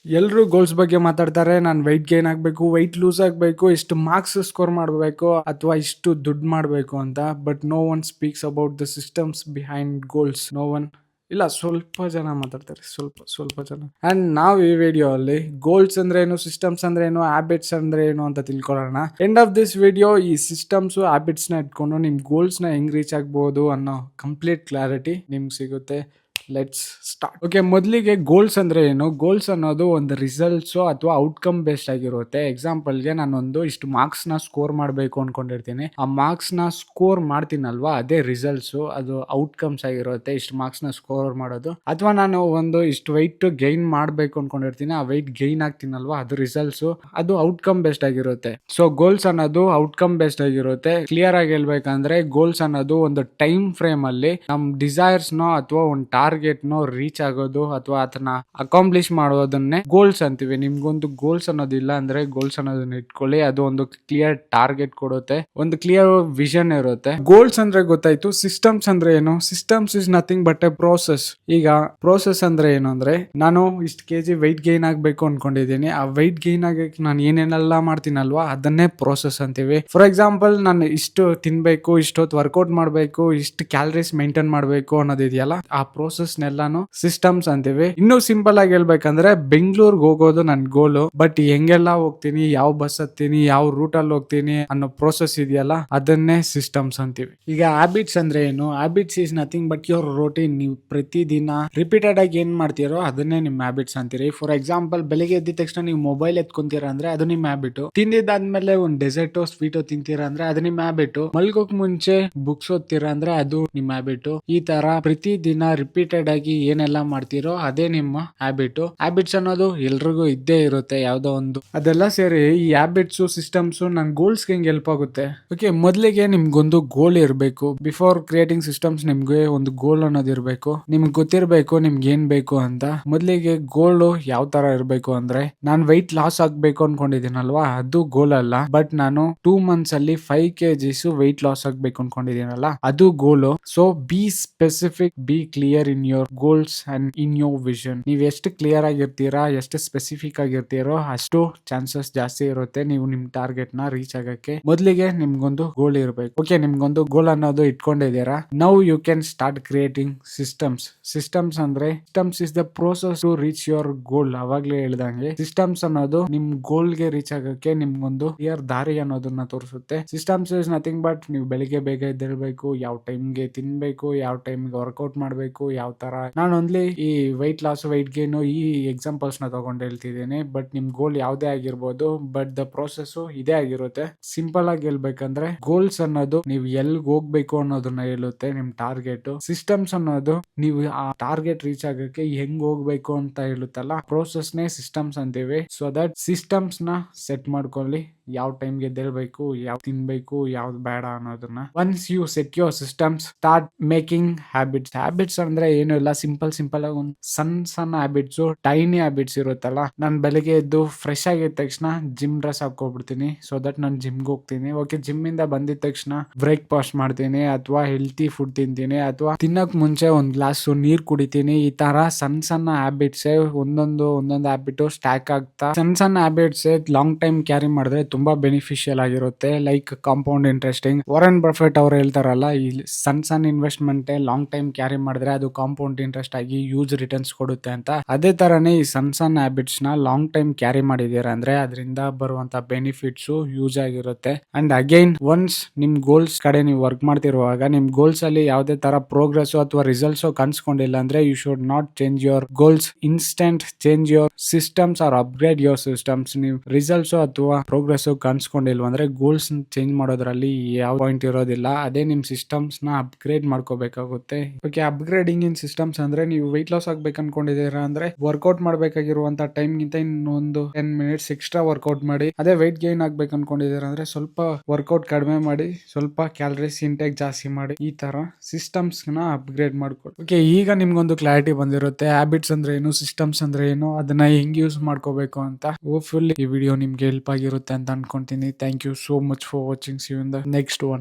ಎಲ್ಲರೂ ಗೋಲ್ಸ್ ಬಗ್ಗೆ ಮಾತಾಡ್ತಾರೆ. ನಾನು ವೆಯ್ಟ್ ಗೇನ್ ಆಗಬೇಕು, ವೆಯ್ಟ್ ಲೂಸ್ ಆಗಬೇಕು, ಇಷ್ಟು ಮಾರ್ಕ್ಸ್ ಸ್ಕೋರ್ ಮಾಡಬೇಕು ಅಥವಾ ಇಷ್ಟು ದುಡ್ಡು ಮಾಡಬೇಕು ಅಂತ. But no one speaks about the systems behind goals. No one ಇಲ್ಲ, ಸ್ವಲ್ಪ ಜನ ಮಾತಾಡ್ತಾರೆ, ಸ್ವಲ್ಪ ಜನ. ಅಂಡ್ ನಾವು ಈ ವಿಡಿಯೋ ಅಲ್ಲಿ ಗೋಲ್ಸ್ ಅಂದ್ರೆ ಏನು, ಸಿಸ್ಟಮ್ಸ್ ಅಂದ್ರೆ ಏನು, ಹ್ಯಾಬಿಟ್ಸ್ ಅಂದ್ರೆ ಏನು ಅಂತ ತಿಳ್ಕೊಳ್ಳೋಣ. ಎಂಡ್ ಆಫ್ ದಿಸ್ ವಿಡಿಯೋ ಈ ಸಿಸ್ಟಮ್ಸ್ ಹ್ಯಾಬಿಟ್ಸ್ ನ ಇಟ್ಕೊಂಡು ನಿಮ್ ಗೋಲ್ಸ್ ನ ಹೆಂಗ್ ರೀಚ್ ಆಗ್ಬಹುದು ಅನ್ನೋ ಕಂಪ್ಲೀಟ್ ಕ್ಲಾರಿಟಿ ನಿಮ್ಗೆ ಸಿಗುತ್ತೆ. Let's start. ಓಕೆ, ಮೊದಲಿಗೆ ಗೋಲ್ಸ್ ಅಂದ್ರೆ ಏನು? ಗೋಲ್ಸ್ ಅನ್ನೋದು ಒಂದು ರಿಸಲ್ಟ್ಸ್ ಅಥವಾ ಔಟ್ಕಮ್ ಬೇಸ್ಡ್ ಆಗಿರುತ್ತೆ. ಎಕ್ಸಾಂಪಲ್ಗೆ ನಾನೊಂದು ಇಷ್ಟು ಮಾರ್ಕ್ಸ್ ನ ಸ್ಕೋರ್ ಮಾಡಬೇಕು ಅನ್ಕೊಂಡಿರ್ತೀನಿ. ಆ ಮಾರ್ಕ್ಸ್ ನ ಸ್ಕೋರ್ ಮಾಡ್ತೀನಲ್ವಾ, ಅದೇ ರಿಸಲ್ಟ್ಸ್, ಅದು ಔಟ್ಕಮ್ಸ್ ಆಗಿರುತ್ತೆ. ಇಷ್ಟು ಮಾರ್ಕ್ಸ್ ನ ಸ್ಕೋರ್ ಮಾಡೋದು. ಅಥವಾ ನಾನು ಒಂದು ಇಷ್ಟು ವೆಯ್ಟ್ ಗೈನ್ ಮಾಡಬೇಕು ಅನ್ಕೊಂಡಿರ್ತೀನಿ, ಆ ವೆಯ್ಟ್ ಗೈನ್ ಆಗ್ತೀನಲ್ವಾ, ಅದು ರಿಸಲ್ಟ್ಸ್, ಅದು ಔಟ್ಕಮ್ ಬೇಸ್ಡ್ ಆಗಿರುತ್ತೆ. ಸೊ ಗೋಲ್ಸ್ ಅನ್ನೋದು ಔಟ್ಕಮ್ ಬೇಸ್ಡ್ ಆಗಿರುತ್ತೆ. ಕ್ಲಿಯರ್ ಆಗಿ ಹೇಳ್ಬೇಕಂದ್ರೆ ಗೋಲ್ಸ್ ಅನ್ನೋದು ಒಂದು ಟೈಮ್ ಫ್ರೇಮ್ ಅಲ್ಲಿ ನಮ್ ಡಿಸೈರ್ಸ್ ನೋ ಅಥವಾ ಒಂದು ಟಾರ್ಗೆಟ್ ನೋ ರೀಚ್ ಆಗೋದು ಅಥವಾ ಅದನ್ನ ಅಕಾಂಪ್ಲಿಷ್ ಮಾಡೋದನ್ನೇ ಗೋಲ್ಸ್ ಅಂತೀವಿ. ನಿಮ್ಗೊಂದು ಗೋಲ್ಸ್ ಅನ್ನೋದಿಲ್ಲ ಅಂದ್ರೆ ಗೋಲ್ಸ್ ಅನ್ನೋದನ್ನ ಇಟ್ಕೊಳ್ಳಿ. ಅದು ಒಂದು ಕ್ಲಿಯರ್ ಟಾರ್ಗೆಟ್ ಕೊಡುತ್ತೆ, ಒಂದು ಕ್ಲಿಯರ್ ವಿಷನ್ ಇರುತ್ತೆ. ಗೋಲ್ಸ್ ಅಂದ್ರೆ ಗೊತ್ತಾಯ್ತು. ಸಿಸ್ಟಮ್ಸ್ ಅಂದ್ರೆ ಏನು? Systems is nothing but A process. ಈಗ ಪ್ರೋಸೆಸ್ ಅಂದ್ರೆ ಏನು ಅಂದ್ರೆ, ನಾನು ಇಷ್ಟು ಕೆಜಿ ವೆಯ್ಟ್ ಗೈನ್ ಆಗ್ಬೇಕು ಅನ್ಕೊಂಡಿದ್ದೀನಿ. ಆ ವೆಯ್ಟ್ ಗೈನ್ ಆಗಕ್ಕೆ ನಾನು ಏನೇನೆಲ್ಲ ಮಾಡ್ತೀನಲ್ವಾ, ಅದನ್ನೇ ಪ್ರೋಸೆಸ್ ಅಂತೀವಿ. ಫಾರ್ ಎಕ್ಸಾಂಪಲ್, ನಾನು ಇಷ್ಟು ತಿನ್ಬೇಕು, ಇಷ್ಟೊತ್ತು ವರ್ಕೌಟ್ ಮಾಡ್ಬೇಕು, ಇಷ್ಟು ಕ್ಯಾಲರೀಸ್ ಮೇಂಟೈನ್ ಮಾಡ್ಬೇಕು ಅನ್ನೋದಿದೆಯಲ್ಲ, ಆ ಪ್ರೋಸೆಸ್ ನೆಲ್ಲಾನು ಸಿಸ್ಟಮ್ಸ್ ಅಂತೀವಿ. ಇನ್ನು ಸಿಂಪಲ್ ಆಗಿ ಹೇಳ್ಬೇಕಂದ್ರೆ, ಬೆಂಗಳೂರಿಗೆ ಹೋಗೋದು ನನ್ ಗೋಲು. ಬಟ್ ಹೆಂಗೆಲ್ಲ ಹೋಗ್ತೀನಿ, ಯಾವ ಬಸ್ ಹತ್ತೀನಿ, ಯಾವ ರೂಟ್ ಅಲ್ಲಿ ಹೋಗ್ತೀನಿ ಅನ್ನೋ ಪ್ರೋಸೆಸ್ ಇದೆಯಲ್ಲ, ಅದನ್ನೇ ಸಿಸ್ಟಮ್ಸ್ ಅಂತೀವಿ. ಈಗ ಹ್ಯಾಬಿಟ್ಸ್ ಅಂದ್ರೆ ಏನು? Habits is nothing but your routine. ನೀವು ಪ್ರತಿದಿನ ರಿಪೀಟೆಡ್ ಆಗಿ ಏನ್ ಮಾಡ್ತೀರೋ ಅದನ್ನೇ ನಿಮ್ ಹ್ಯಾಬಿಟ್ಸ್ ಅಂತೀರಿ. ಫಾರ್ ಎಕ್ಸಾಂಪಲ್, ಬೆಳಿಗ್ಗೆ ಎದ್ದ ತಕ್ಷಣ ನೀವು ಮೊಬೈಲ್ ಎತ್ಕೊಂತೀರಾ ಅಂದ್ರೆ ಅದು ನಿಮ್ ಹ್ಯಾಬಿಟ್. ತಿಂದಿದ್ದಾದ್ಮೇಲೆ ಒಂದು ಡೆಸರ್ಟೋ ಸ್ವೀಟೋ ತಿಂತೀರಾ ಅಂದ್ರೆ ಅದು ನಿಮ್ ಹ್ಯಾಬಿಟ್. ಮಲ್ಗೋಕ್ ಮುಂಚೆ ಬುಕ್ಸ್ ಓದ್ತೀರಾ ಅಂದ್ರೆ ಅದು ನಿಮ್ ಹ್ಯಾಬಿಟ್. ಈ ತರ ಪ್ರತಿದಿನ ರಿಪೀಟೆಡ್ ಆಗಿ ಏನೆಲ್ಲ ಮಾಡ್ತೀರೋ ಅದೇ ನಿಮ್ಮ ಹ್ಯಾಬಿಟ್. ಹ್ಯಾಬಿಟ್ಸ್ ಅನ್ನೋದು ಎಲ್ರಿಗೂ ಇದ್ದೇ ಇರುತ್ತೆ, ಯಾವ್ದೋ ಒಂದು. ಅದೆಲ್ಲ ಸೇರಿ ಈ ಹ್ಯಾಬಿಟ್ಸ್, ಸಿಸ್ಟಮ್ಸ್ ನನ್ ಗೋಲ್ಸ್ ಹೆಂಗ್ ಹೆಲ್ಪ್ ಆಗುತ್ತೆ. ಓಕೆ, ಮೊದಲಿಗೆ ನಿಮ್ಗೊಂದು ಗೋಲ್ ಇರಬೇಕು. ಬಿಫೋರ್ ಕ್ರಿಯೇಟಿಂಗ್ ಸಿಸ್ಟಮ್ಸ್ ನಿಮ್ಗೆ ಒಂದು ಗೋಲ್ ಅನ್ನೋದು ಇರಬೇಕು. ನಿಮ್ಗೆ ಗೊತ್ತಿರಬೇಕು ನಿಮ್ಗೆ ಏನ್ ಬೇಕು ಅಂತ. ಮೊದಲಿಗೆ ಗೋಲ್ ಯಾವ ತರ ಇರಬೇಕು ಅಂದ್ರೆ, ನಾನ್ ವೆಯ್ಟ್ ಲಾಸ್ ಆಗ್ಬೇಕು ಅನ್ಕೊಂಡಿದ್ದೀನಲ್ವಾ, ಅದು ಗೋಲ್ ಅಲ್ಲ. ಬಟ್ ನಾನು 2 months ಅಲ್ಲಿ 5 kgs ವೆಯ್ಟ್ ಲಾಸ್ ಆಗ್ಬೇಕು ಅನ್ಕೊಂಡಿದ್ದೀನಲ್ಲ, ಅದು goal. So B specific, B clear in your goals and in your vision. ನೀವ್ ಎಷ್ಟು ಕ್ಲಿಯರ್ ಆಗಿರ್ತೀರಾ, ಎಷ್ಟು ಸ್ಪೆಸಿಫಿಕ್ ಆಗಿರ್ತೀರೋ, ಅಷ್ಟು ಚಾನ್ಸಸ್ ಜಾಸ್ತಿ ಇರುತ್ತೆ ನೀವು ನಿಮ್ ಟಾರ್ಗೆಟ್ ನ ರೀಚ್ ಆಗಕ್ಕೆ. ಮೊದಲಿಗೆ ನಿಮ್ಗೊಂದು ಗೋಲ್ ಇರಬೇಕು. ಓಕೆ, ನಿಮ್ಗೊಂದು ಗೋಲ್ ಅನ್ನೋದು ಇಟ್ಕೊಂಡಿದ್ದೀರಾ. Now you can start creating systems. Systems ಅಂದ್ರೆ, systems is the process to reach your goal. ಅವಾಗ್ಲೇ ಹೇಳ್ದಂಗೆ ಸಿಸ್ಟಮ್ಸ್ ಅನ್ನೋದು ನಿಮ್ ಗೋಲ್ ಗೆ ರೀಚ್ ಆಗಕ್ಕೆ ನಿಮ್ಗೊಂದು ಕ್ಲಿಯರ್ ದಾರಿ ಅನ್ನೋದನ್ನ ತೋರಿಸುತ್ತೆ. ಸಿಸ್ಟಮ್ಸ್ ಇಸ್ ನಥಿಂಗ್ ಬಟ್, ನೀವು ಬೆಳಿಗ್ಗೆ ಬೇಗ ಎದ್ದೇಳ್ಬೇಕು, ಯಾವ ಟೈಮ್ಗೆ ತಿನ್ಬೇಕು, ಯಾವ ಟೈಮ್ಗೆ ವರ್ಕೌಟ್ ಮಾಡ್ಬೇಕು, ಯಾವ ತರ. ನಾನು ಓನ್ಲಿ ಈ ವೆಯ್ಟ್ ಲಾಸ್, ವೆಯ್ಟ್ ಗೇನ್ ಈ ಎಕ್ಸಾಂಪಲ್ಸ್ ನ ತಗೊಂಡು ಹೇಳ್ತಿದ್ದೀನಿ. ಬಟ್ ನಿಮ್ ಗೋಲ್ ಯಾವ್ದೇ ಆಗಿರ್ಬೋದು, ಬಟ್ ದ ಪ್ರೋಸೆಸ್ ಇದೇ ಆಗಿರುತ್ತೆ. ಸಿಂಪಲ್ ಆಗಿ ಹೇಳ್ಬೇಕಂದ್ರೆ, ಗೋಲ್ಸ್ ಅನ್ನೋದು ನೀವು ಎಲ್ಗ್ ಹೋಗ್ಬೇಕು ಅನ್ನೋದನ್ನ ಹೇಳುತ್ತೆ, ನಿಮ್ ಟಾರ್ಗೆಟ್. ಸಿಸ್ಟಮ್ಸ್ ಅನ್ನೋದು ನೀವು ಆ ಟಾರ್ಗೆಟ್ ರೀಚ್ ಆಗಕ್ಕೆ ಹೆಂಗ್ ಹೋಗ್ಬೇಕು ಅಂತ ಹೇಳುತ್ತಲ್ಲ, ಪ್ರೋಸೆಸ್ ನೇ ಸಿಸ್ಟಮ್ಸ್ ಅಂತೀವಿ. ಸೊ ದಟ್ ಸಿಸ್ಟಮ್ಸ್ ನ ಸೆಟ್ ಮಾಡ್ಕೊಳ್ಳಿ. ಯಾವ ಟೈಮ್ಗೆ ಎದ್ದೇಳ್ಬೇಕು, ಯಾವ್ ತಿನ್ಬೇಕು, ಯಾವ್ದು ಬೇಡ ಅನ್ನೋದನ್ನ. Once you set your systems, start making habits. Habits ಅಂದ್ರೆ ಏನು ಇಲ್ಲ, ಸಿಂಪಲ್ ಆಗಿ ಒಂದು ಸಣ್ಣ ಹ್ಯಾಬಿಟ್ಸ್, ಟೈನಿ ಹ್ಯಾಬಿಟ್ಸ್ ಇರುತ್ತಲ್ಲ. ನಾನು ಬೆಳಿಗ್ಗೆ ಎದ್ದು ಫ್ರೆಶ್ ಆಗಿದ ತಕ್ಷಣ ಜಿಮ್ ಡ್ರೆಸ್ ಹಾಕೋಬಿಡ್ತೀನಿ. ಸೊ ದಟ್ ನಾನು ಜಿಮ್ಗೆ ಹೋಗ್ತೀನಿ. ಓಕೆ, ಜಿಮ್ ಇಂದ ಬಂದಿದ ತಕ್ಷಣ ಬ್ರೇಕ್ಫಾಸ್ಟ್ ಮಾಡ್ತೀನಿ ಅಥವಾ ಹೆಲ್ತಿ ಫುಡ್ ತಿಂತೀನಿ, ಅಥವಾ ತಿನ್ನಕ್ ಮುಂಚೆ ಒಂದ್ ಗ್ಲಾಸ್ ನೀರ್ ಕುಡಿತೀನಿ. ಈ ತರ ಸಣ್ಣ ಹ್ಯಾಬಿಟ್ಸ್, ಒಂದೊಂದು ಹ್ಯಾಬಿಟ್ ಸ್ಟ್ಯಾಕ್ ಆಗ್ತಾ, ಸಣ್ಣ ಹ್ಯಾಬಿಟ್ಸ್ ಲಾಂಗ್ ಟೈಮ್ ಕ್ಯಾರಿ ಮಾಡಿದ್ರೆ ತುಂಬಾ ಬೆನಿಫಿಷಿಯಲ್ ಆಗಿರುತ್ತೆ. Like compound interesting. Warren Buffett ಅವ್ರು ಹೇಳ್ತಾರಲ್ಲ, ಈ ಸಣ್ಣ ಇನ್ವೆಸ್ಟ್ಮೆಂಟ್ ಲಾಂಗ್ ಟೈಮ್ ಕ್ಯಾರಿ ಮಾಡಿದ್ರೆ ಅದು ಕಾಂಪೌಂಡ್ ಇಂಟ್ರೆಸ್ಟ್ ಆಗಿ ಯೂಸ್ ರಿಟರ್ನ್ಸ್ ಕೊಡುತ್ತೆ ಅಂತ. ಅದೇ ತರನೇ ಈ ಸಣ್ಣ ಹ್ಯಾಬಿಟ್ಸ್ ನ ಲಾಂಗ್ ಟೈಮ್ ಕ್ಯಾರಿ ಮಾಡಿದೀರಾ ಅಂದ್ರೆ ಅದರಿಂದ ಬರುವಂತ ಬೆನಿಫಿಟ್ಸ್ ಯೂಸ್ ಆಗಿರುತ್ತೆ. ಅಂಡ್ ಅಗೈನ್, ಒನ್ಸ್ ನಿಮ್ ಗೋಲ್ಸ್ ಕಡೆ ನೀವು ವರ್ಕ್ ಮಾಡ್ತಿರುವಾಗ, ನಿಮ್ ಗೋಲ್ಸ್ ಅಲ್ಲಿ ಯಾವುದೇ ತರ ಪ್ರೋಗ್ರೆಸ್ ಅಥವಾ ರಿಸಲ್ಟ್ಸ್ ಕಾಣಿಸ್ಕೊಂಡಿಲ್ಲ ಅಂದ್ರೆ, you should not change your goals instant. Change your systems or upgrade your systems. ನೀವು ರಿಸಲ್ಟ್ಸ್ ಅಥವಾ ಪ್ರೋಗ್ರೆಸ್ ಕಾಣಿಸ್ಕೊಂಡಿಲ್ವ ಅಂದ್ರೆ ಗೋಲ್ಸ್ ಚೇಂಜ್ ಮಾಡೋದ್ರಲ್ಲಿ ಯಾವ ಪಾಯಿಂಟ್ ಇರೋದಿಲ್ಲ. ಅದೇ ನಿಮ್ ಸಿಸ್ಟಮ್ಸ್ ನ ಅಪ್ಗ್ರೇಡ್ ಮಾಡ್ಕೋಬೇಕಾಗುತ್ತೆ. ಓಕೆ, ಅಪ್ಗ್ರೇಡಿಂಗ್ ಇನ್ ಸಿಸ್ಟಮ್ಸ್ ಅಂದ್ರೆ, ನೀವು ವೆಯ್ಟ್ ಲಾಸ್ ಆಗ್ಬೇಕು ಅನ್ಕೊಂಡಿದೀರಾ ಅಂದ್ರೆ ವರ್ಕೌಟ್ ಮಾಡ್ಬೇಕಾಗಿರುವಂತ ಟೈಮ್ ಗಿಂತ ಇನ್ನೊಂದು 10 minutes ಎಕ್ಸ್ಟ್ರಾ ವರ್ಕೌಟ್ ಮಾಡಿ. ಅದೇ ವೆಯ್ಟ್ ಗೈನ್ ಆಗ್ಬೇಕು ಅನ್ಕೊಂಡಿದೀರಾ ಅಂದ್ರೆ ಸ್ವಲ್ಪ ವರ್ಕೌಟ್ ಕಡಿಮೆ ಮಾಡಿ, ಸ್ವಲ್ಪ ಕ್ಯಾಲರೀಸ್ ಇಂಟೇಕ್ ಜಾಸ್ತಿ ಮಾಡಿ. ಈ ತರ ಸಿಸ್ಟಮ್ಸ್ ನ ಅಪ್ಗ್ರೇಡ್ ಮಾಡ್ಕೊಳ್ಳಿ. ಓಕೆ, ಈಗ ನಿಮ್ಗೊಂದು ಕ್ಲಾರಿಟಿ ಬಂದಿರುತ್ತೆ ಹ್ಯಾಬಿಟ್ಸ್ ಅಂದ್ರೆ ಏನು, ಸಿಸ್ಟಮ್ಸ್ ಅಂದ್ರೆ ಏನು, ಅದನ್ನ ಹೆಂಗ್ ಯೂಸ್ ಮಾಡ್ಕೋಬೇಕು ಅಂತ. ಹೋಪ್ಫುಲ್ಲಿ ಈ ವಿಡಿಯೋ ನಿಮ್ಗೆ ಹೆಲ್ಪ್ ಆಗಿರುತ್ತೆ ಅಂತ ಅನ್ಕೊಂತೀನಿ. Thank you so much for watching. See you in the next one.